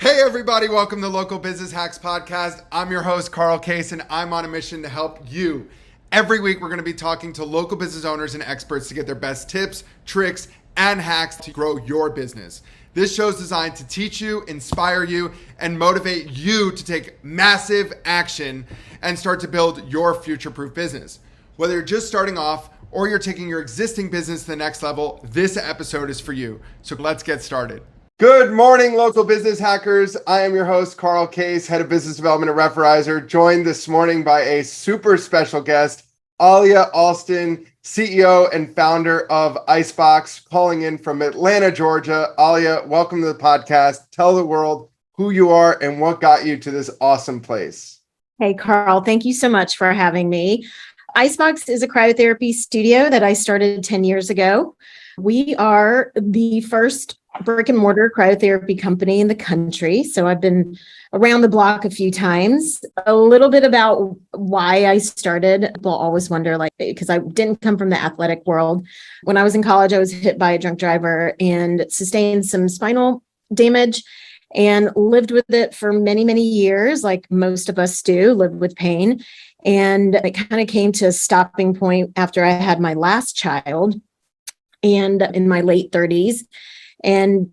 Hey everybody, welcome to Local Business Hacks Podcast. I'm your host, Carl Case, and I'm on a mission to help you. Every week, we're going to be talking to local business owners and experts to get their best tips, tricks, and hacks to grow your business. This show is designed to teach you, inspire you, and motivate you to take massive action and start to build your future-proof business. Whether you're just starting off or you're taking your existing business to the next level, this episode is for you. So let's get started. Good morning, local business hackers. I am your host, Carl Case, Head of Business Development at Referrizer, joined this morning by a super special guest, Alia Alston, CEO and founder of Icebox, calling in from Atlanta, Georgia. Alia, welcome to the podcast. Tell the world who you are and what got you to this awesome place. Hey, Carl, thank you so much for having me. Icebox is a cryotherapy studio that I started 10 years ago. We are the first brick and mortar cryotherapy company in the country. So I've been around the block a few times. A little bit about why I started. People always wonder, because I didn't come from the athletic world. When I was in college, I was hit by a drunk driver and sustained some spinal damage and lived with it for many, many years, like most of us do, live with pain. And it kind of came to a stopping point after I had my last child and in my late 30s. And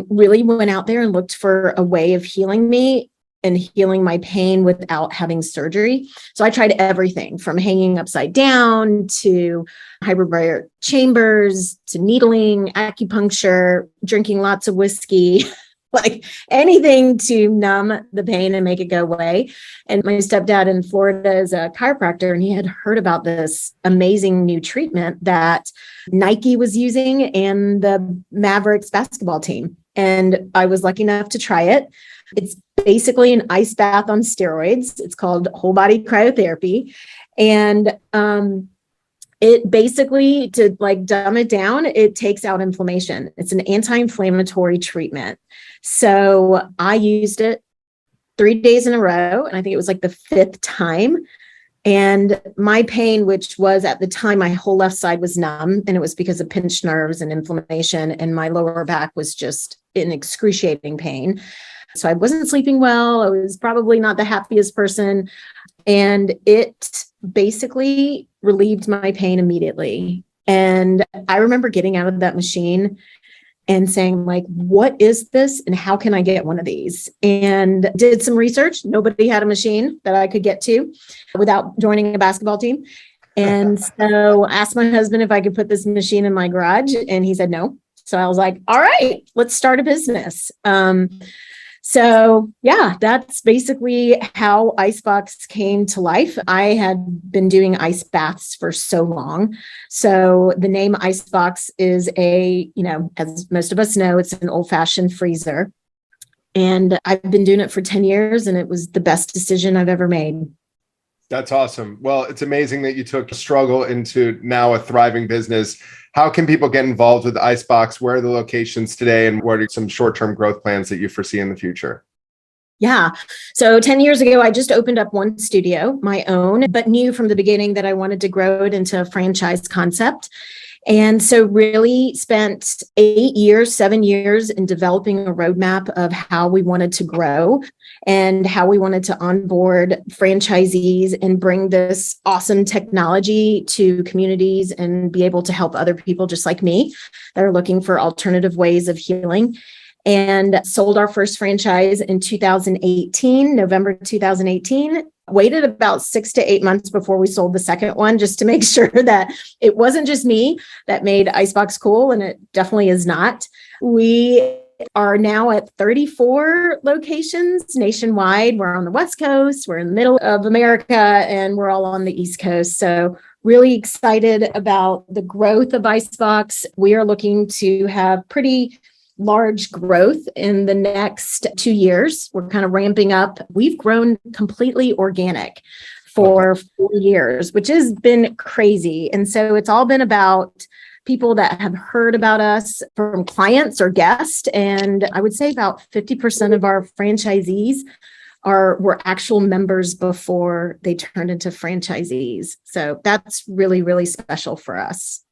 really went out there and looked for a way of healing me and healing my pain without having surgery. So I tried everything from hanging upside down to hyperbaric chambers to needling, acupuncture, drinking lots of whiskey, like anything to numb the pain and make it go away. And my stepdad in Florida is a chiropractor, and he had heard about this amazing new treatment that Nike was using and the Mavericks basketball team. And I was lucky enough to try it. It's basically an ice bath on steroids. It's called whole body cryotherapy. And it basically, to dumb it down, it takes out inflammation. It's an anti-inflammatory treatment. So I used it 3 days in a row, and I think it was the fifth time. And my pain, which was at the time, my whole left side was numb, and it was because of pinched nerves and inflammation, and my lower back was just in excruciating pain. So I wasn't sleeping well. I was probably not the happiest person. And it basically relieved my pain immediately. And I remember getting out of that machine and saying, what is this and how can I get one of these? And did some research. Nobody had a machine that I could get to without joining a basketball team. And so I asked my husband if I could put this machine in my garage, and he said no. So I was like, all right, let's start a business. So yeah, that's basically how Icebox came to life. I had been doing ice baths for so long. So the name Icebox is as most of us know, it's an old-fashioned freezer. And I've been doing it for 10 years, and it was the best decision I've ever made. That's awesome. Well, it's amazing that you took a struggle into now a thriving business. How can people get involved with Icebox? Where are the locations today, and what are some short-term growth plans that you foresee in the future? Yeah. So 10 years ago, I just opened up one studio, my own, but knew from the beginning that I wanted to grow it into a franchise concept. And so really spent 7 years in developing a roadmap of how we wanted to grow and how we wanted to onboard franchisees and bring this awesome technology to communities and be able to help other people just like me that are looking for alternative ways of healing. And sold our first franchise in 2018, November 2018. Waited about 6 to 8 months before we sold the second one, just to make sure that it wasn't just me that made Icebox cool, and it definitely is not. We are now at 34 locations nationwide. We're on the West Coast, we're in the middle of America, and we're all on the East Coast. So really excited about the growth of Icebox. We are looking to have pretty large growth in the next 2 years. We're kind of ramping up. We've grown completely organic for 4 years, which has been crazy. And so it's all been about people that have heard about us from clients or guests. And I would say about 50% of our franchisees were actual members before they turned into franchisees. So that's really, really special for us.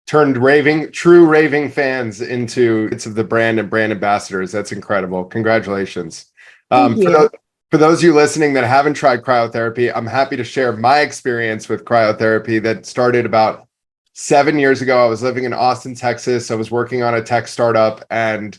turned true raving fans into the brand and brand ambassadors. That's incredible. Congratulations. Thank you. For those of you listening that haven't tried cryotherapy, I'm happy to share my experience with cryotherapy that started about 7 years ago. I was living in Austin, Texas. I was working on a tech startup, and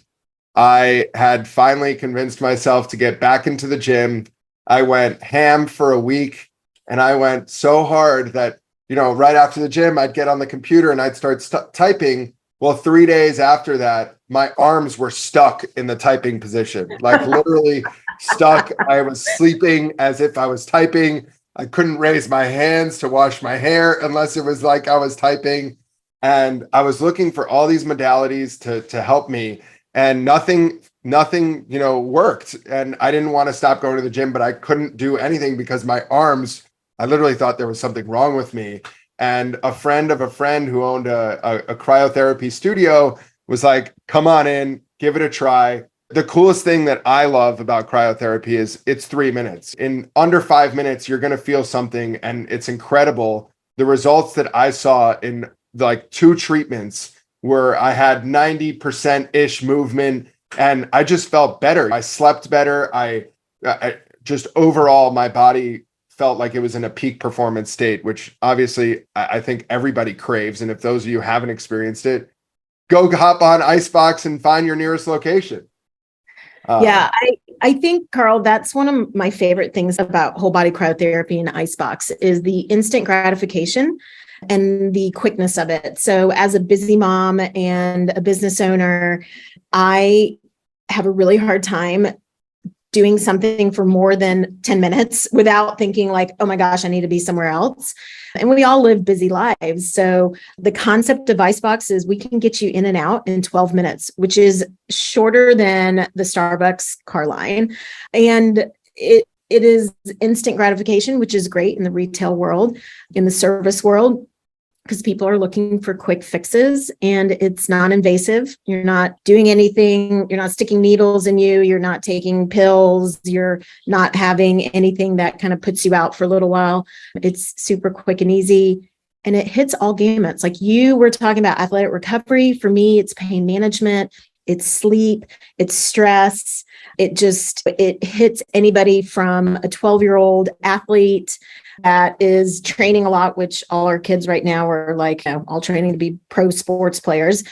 I had finally convinced myself to get back into the gym. I went ham for a week, and I went so hard that, right after the gym, I'd get on the computer and I'd start typing. Well, 3 days after that, my arms were stuck in the typing position, like literally stuck. I was sleeping as if I was typing. I couldn't raise my hands to wash my hair unless it was like I was typing. And I was looking for all these modalities to help me, and nothing, worked. And I didn't want to stop going to the gym, but I couldn't do anything because my arms, I literally thought there was something wrong with me. And a friend of a friend who owned a cryotherapy studio was like, come on in, give it a try. The coolest thing that I love about cryotherapy is it's 3 minutes. In under 5 minutes, you're going to feel something, and it's incredible. The results that I saw in like 2 treatments where I had 90%-ish movement, and I just felt better. I slept better. I just overall, my body felt like it was in a peak performance state, which obviously I think everybody craves. And if those of you haven't experienced it, go hop on Icebox and find your nearest location. Yeah, I think, Carl, that's one of my favorite things about whole body cryotherapy and Icebox is the instant gratification and the quickness of it. So as a busy mom and a business owner, I have a really hard time doing something for more than 10 minutes without thinking like, oh my gosh, I need to be somewhere else. And we all live busy lives. So the concept of Icebox is we can get you in and out in 12 minutes, which is shorter than the Starbucks car line. And it is instant gratification, which is great in the retail world, in the service world, because people are looking for quick fixes, and it's non-invasive. You're not doing anything. You're not sticking needles in you. You're not taking pills. You're not having anything that kind of puts you out for a little while. It's super quick and easy. And it hits all gamuts. Like you were talking about athletic recovery. For me, it's pain management, it's sleep, it's stress. It hits anybody from a 12-year-old athlete that is training a lot, which all our kids right now are like, all training to be pro sports players,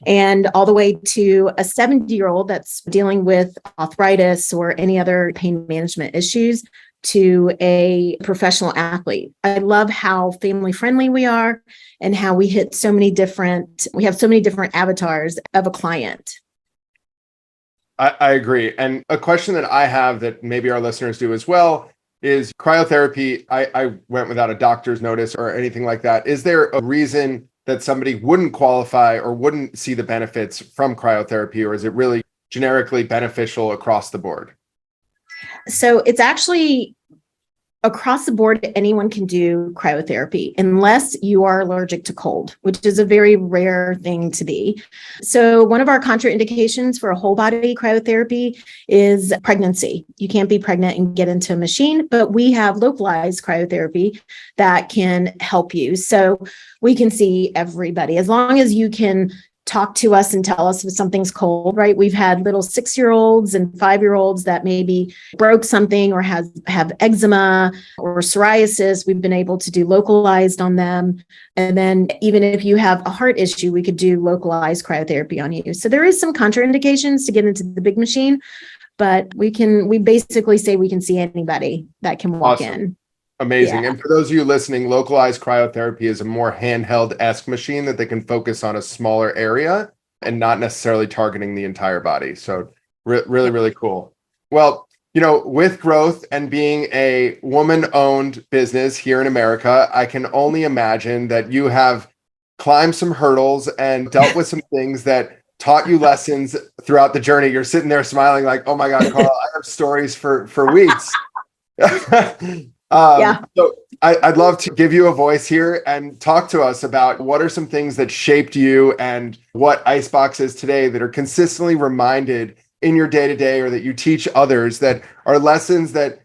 and all the way to a 70-year-old that's dealing with arthritis or any other pain management issues, to a professional athlete. I love how family friendly we are and how we have so many different avatars of a client. I agree. And a question that I have that maybe our listeners do as well is cryotherapy. I went without a doctor's notice or anything like that. Is there a reason that somebody wouldn't qualify or wouldn't see the benefits from cryotherapy, or is it really generically beneficial across the board? So it's actually across the board. Anyone can do cryotherapy unless you are allergic to cold, which is a very rare thing to be. So one of our contraindications for a whole body cryotherapy is pregnancy. You can't be pregnant and get into a machine, but we have localized cryotherapy that can help you. So we can see everybody as long as you can talk to us and tell us if something's cold, right? We've had little 6-year-olds and 5-year-olds that maybe broke something or have eczema or psoriasis. We've been able to do localized on them. And then even if you have a heart issue, we could do localized cryotherapy on you. So there is some contraindications to get into the big machine, but we basically say we can see anybody that can walk in. Amazing. Yeah. And for those of you listening, localized cryotherapy is a more handheld-esque machine that they can focus on a smaller area and not necessarily targeting the entire body. So really, really cool. Well, with growth and being a woman-owned business here in America, I can only imagine that you have climbed some hurdles and dealt with some things that taught you lessons throughout the journey. You're sitting there smiling like, oh my God, Carl, I have stories for weeks. So I'd love to give you a voice here and talk to us about what are some things that shaped you and what Icebox is today that are consistently reminded in your day-to-day, or that you teach others, that are lessons that,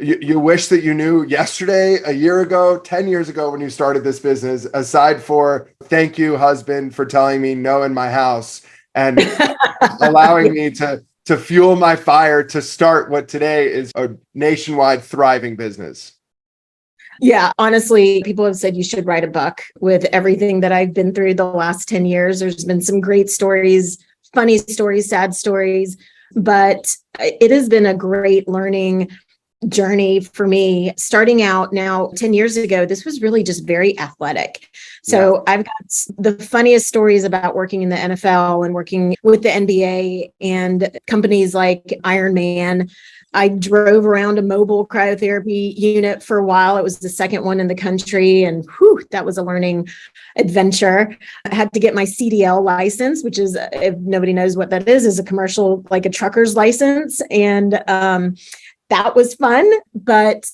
You wish that you knew yesterday, a year ago, 10 years ago when you started this business, aside for thank you, husband, for telling me no in my house and allowing me to fuel my fire to start what today is a nationwide thriving business. Yeah, honestly, people have said you should write a book with everything that I've been through the last 10 years. There's been some great stories, funny stories, sad stories, but it has been a great learning journey for me. Starting out now 10 years ago, this was really just very athletic. So I've got the funniest stories about working in the NFL and working with the NBA and companies like Iron Man. I drove around a mobile cryotherapy unit for a while. It was the second one in the country, and that was a learning adventure. I had to get my CDL license, which is, if nobody knows what that is a commercial, like a trucker's license. And that was fun, but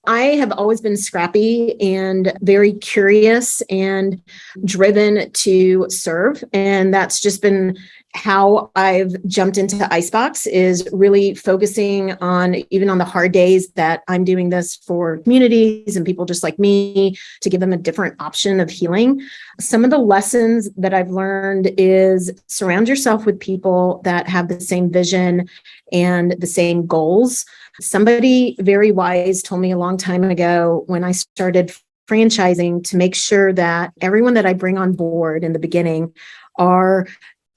I have always been scrappy and very curious and driven to serve. And that's just been how I've jumped into Icebox, is really focusing on, even on the hard days, that I'm doing this for communities and people just like me, to give them a different option of healing. Some of the lessons that I've learned is surround yourself with people that have the same vision and the same goals. Somebody very wise told me a long time ago when I started franchising to make sure that everyone that I bring on board in the beginning are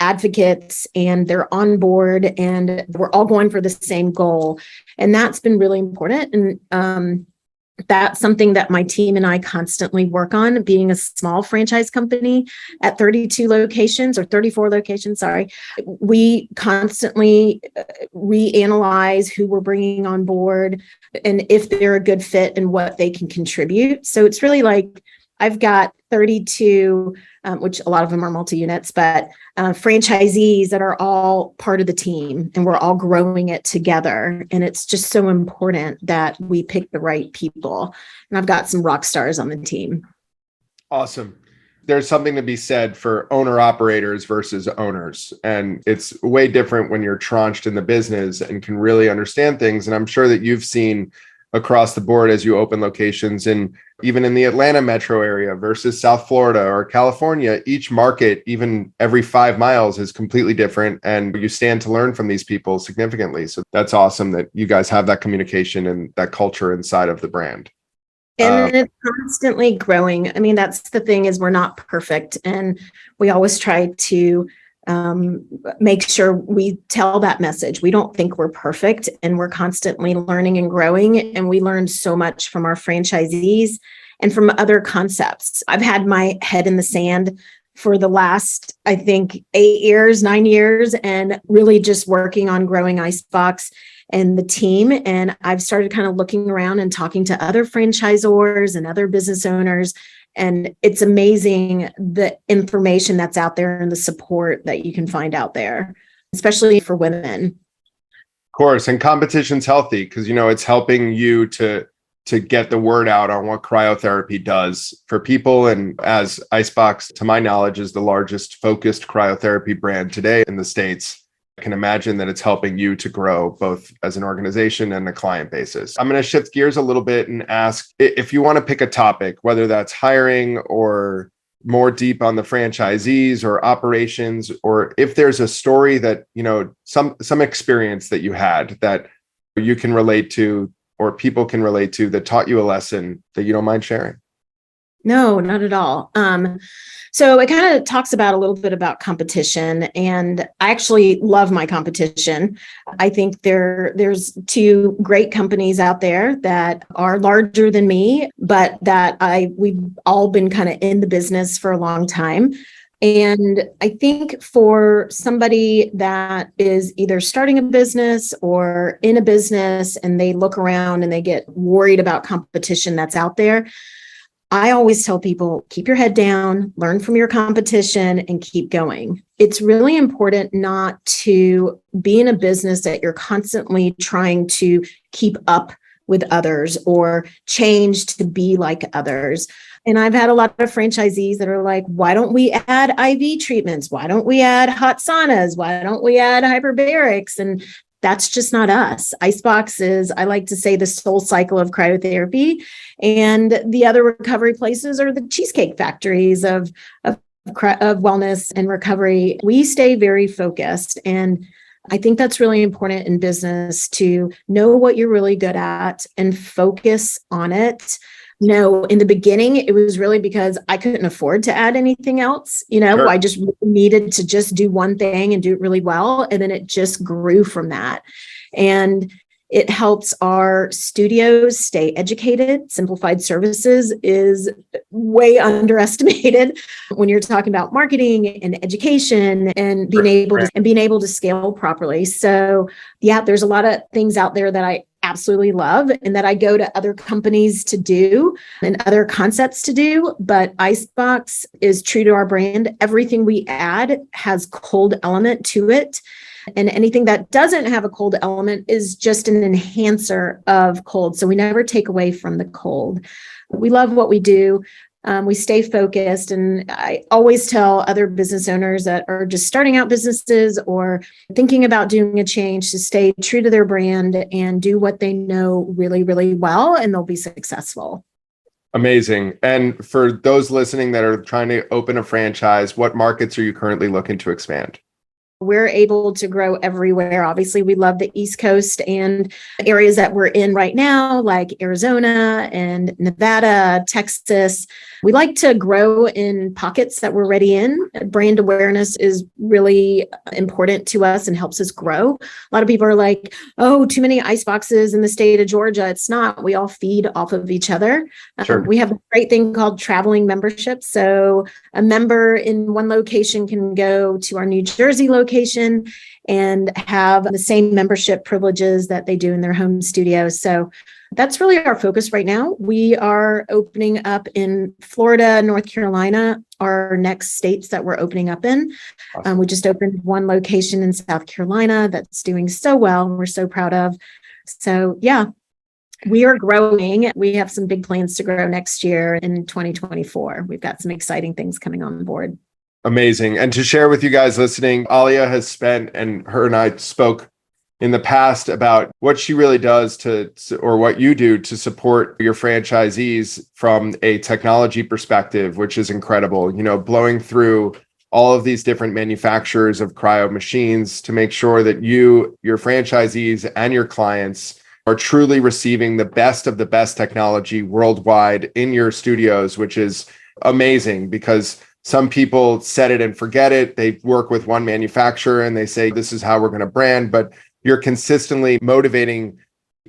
advocates and they're on board and we're all going for the same goal. And that's been really important. And that's something that my team and I constantly work on. Being a small franchise company at 32 locations, or 34 locations, sorry, we constantly reanalyze who we're bringing on board and if they're a good fit and what they can contribute. So it's really like, I've got 32, which a lot of them are multi-units, but franchisees that are all part of the team, and we're all growing it together. And it's just so important that we pick the right people. And I've got some rock stars on the team. Awesome. There's something to be said for owner operators versus owners. And it's way different when you're tranched in the business and can really understand things. And I'm sure that you've seen across the board as you open locations, and even in the Atlanta metro area versus South Florida or California, each market, even every 5 miles, is completely different. And you stand to learn from these people significantly. So that's awesome that you guys have that communication and that culture inside of the brand. And it's constantly growing. I mean, that's the thing, is we're not perfect. And we always try to make sure we tell that message. We don't think we're perfect, and we're constantly learning and growing. And we learn so much from our franchisees and from other concepts. I've had my head in the sand for the last, I think, 8 years, 9 years, and really just working on growing Icebox and the team. And I've started kind of looking around and talking to other franchisors and other business owners. And it's amazing the information that's out there and the support that you can find out there, especially for women. Of course. And competition's healthy because, it's helping you to get the word out on what cryotherapy does for people. And as Icebox, to my knowledge, is the largest focused cryotherapy brand today in the States, I can imagine that it's helping you to grow both as an organization and a client basis. I'm going to shift gears a little bit and ask if you want to pick a topic, whether that's hiring or more deep on the franchisees or operations, or if there's a story that, some experience that you had that you can relate to or people can relate to that taught you a lesson that you don't mind sharing. No, not at all. So it kind of talks about a little bit about competition, and I actually love my competition. I think there's 2 great companies out there that are larger than me, but that we've all been kind of in the business for a long time. And I think for somebody that is either starting a business or in a business and they look around and they get worried about competition that's out there, I always tell people, keep your head down, learn from your competition, and keep going. It's really important not to be in a business that you're constantly trying to keep up with others or change to be like others. And I've had a lot of franchisees that are like, why don't we add IV treatments? Why don't we add hot saunas? Why don't we add hyperbarics? And that's just not us. Icebox is, I like to say, the soul cycle of cryotherapy. And the other recovery places are the cheesecake factories of wellness and recovery. We stay very focused. And I think that's really important in business, to know what you're really good at and focus on it. In the beginning, it was really because I couldn't afford to add anything else. Sure. I just needed to just do one thing and do it really well. And then it just grew from that. And it helps our studios stay educated. Simplified services is way underestimated when you're talking about marketing and education and being able to scale properly. So yeah, there's a lot of things out there that I absolutely love and that I go to other companies to do and other concepts to do. But Icebox is true to our brand. Everything we add has cold element to it. And anything that doesn't have a cold element is just an enhancer of cold. So we never take away from the cold. We love what we do. We stay focused. And I always tell other business owners that are just starting out businesses or thinking about doing a change to stay true to their brand and do what they know really, really well, and they'll be successful. Amazing. And for those listening that are trying to open a franchise, what markets are you currently looking to expand? We're able to grow everywhere. Obviously, we love the East Coast and areas that we're in right now, like Arizona and Nevada, Texas. We like to grow in pockets that we're already in. Brand awareness is really important to us and helps us grow. A lot of people are like, oh, too many ice boxes in the state of Georgia. It's not. We all feed off of each other. Sure. We have a great thing called traveling membership. So a member in one location can go to our New Jersey location and have the same membership privileges that they do in their home studio. So that's really our focus right now. We are opening up in Florida, North Carolina, our next states that we're opening up in. Awesome. We just opened one location in South Carolina that's doing so well. We're so proud of. So yeah, we are growing. We have some big plans to grow next year in 2024. We've got some exciting things coming on board. Amazing. And to share with you guys listening, Alia has spent, and her and I spoke in the past about what she really does or what you do to support your franchisees from a technology perspective, which is incredible, blowing through all of these different manufacturers of cryo machines to make sure that your franchisees and your clients are truly receiving the best of the best technology worldwide in your studios, which is amazing because some people set it and forget it. They work with one manufacturer and they say, this is how we're going to brand, but you're consistently motivating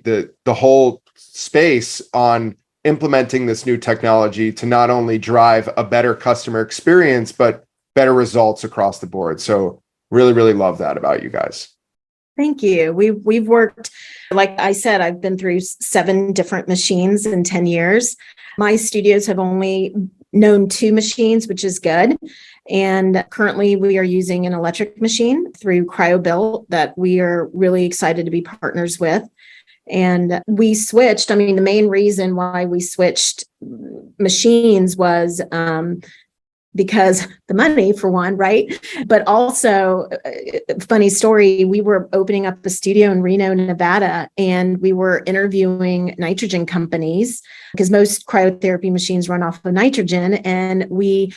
the whole space on implementing this new technology to not only drive a better customer experience, but better results across the board. So really, really love that about you guys. Thank you. We've worked, like I said, I've been through 7 different machines in 10 years. My studios have only known 2 machines, which is good. And currently we are using an electric machine through CryoBuilt that we are really excited to be partners with. And we switched. The main reason why we switched machines was because the money, for one, right? But also, funny story, we were opening up a studio in Reno, Nevada, and we were interviewing nitrogen companies because most cryotherapy machines run off of nitrogen. And we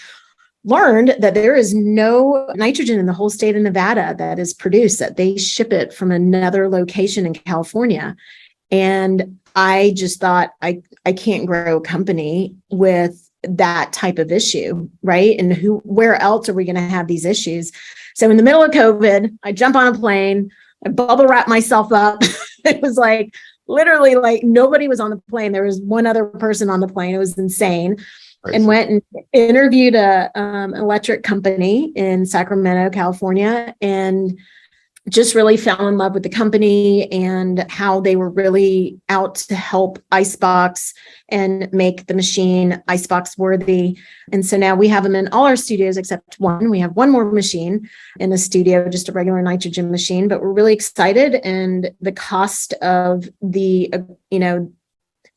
learned that there is no nitrogen in the whole state of Nevada that is produced, that they ship it from another location in California. And I just thought, I can't grow a company with that type of issue, right? And where else are we going to have these issues? So in the middle of COVID, I jump on a plane, I bubble wrap myself up. It was like literally like nobody was on the plane. There was one other person on the plane. It was insane. Crazy. And went and interviewed an electric company in Sacramento, California, and just really fell in love with the company and how they were really out to help Icebox and make the machine Icebox worthy. And so now we have them in all our studios except one. We have one more machine in the studio, just a regular nitrogen machine, but we're really excited. And the cost of the,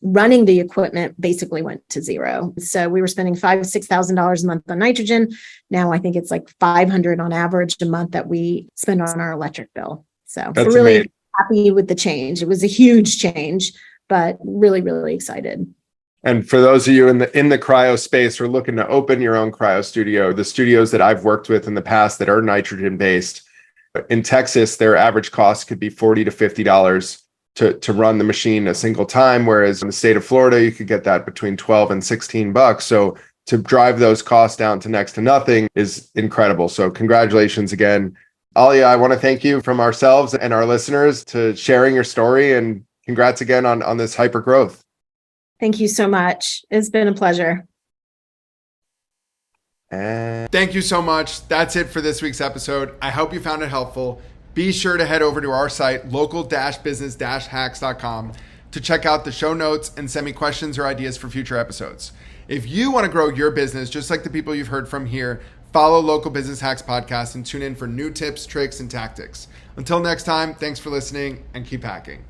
running the equipment basically went to zero. So we were spending $5,000-$6,000 a month on nitrogen. Now I think it's like $500 on average a month that we spend on our electric bill. So we're really happy with the change. It was a huge change, but really, really excited. And for those of you in the cryo space or looking to open your own cryo studio, the studios that I've worked with in the past that are nitrogen based, in Texas, their average cost could be $40 to $50 to run the machine a single time. Whereas in the state of Florida, you could get that between 12 and 16 bucks. So to drive those costs down to next to nothing is incredible. So congratulations again. Alia, I want to thank you from ourselves and our listeners to sharing your story, and congrats again on this hyper growth. Thank you so much. It's been a pleasure. Thank you so much. That's it for this week's episode. I hope you found it helpful. Be sure to head over to our site, local-business-hacks.com, to check out the show notes and send me questions or ideas for future episodes. If you want to grow your business, just like the people you've heard from here, follow Local Business Hacks Podcast and tune in for new tips, tricks, and tactics. Until next time, thanks for listening and keep hacking.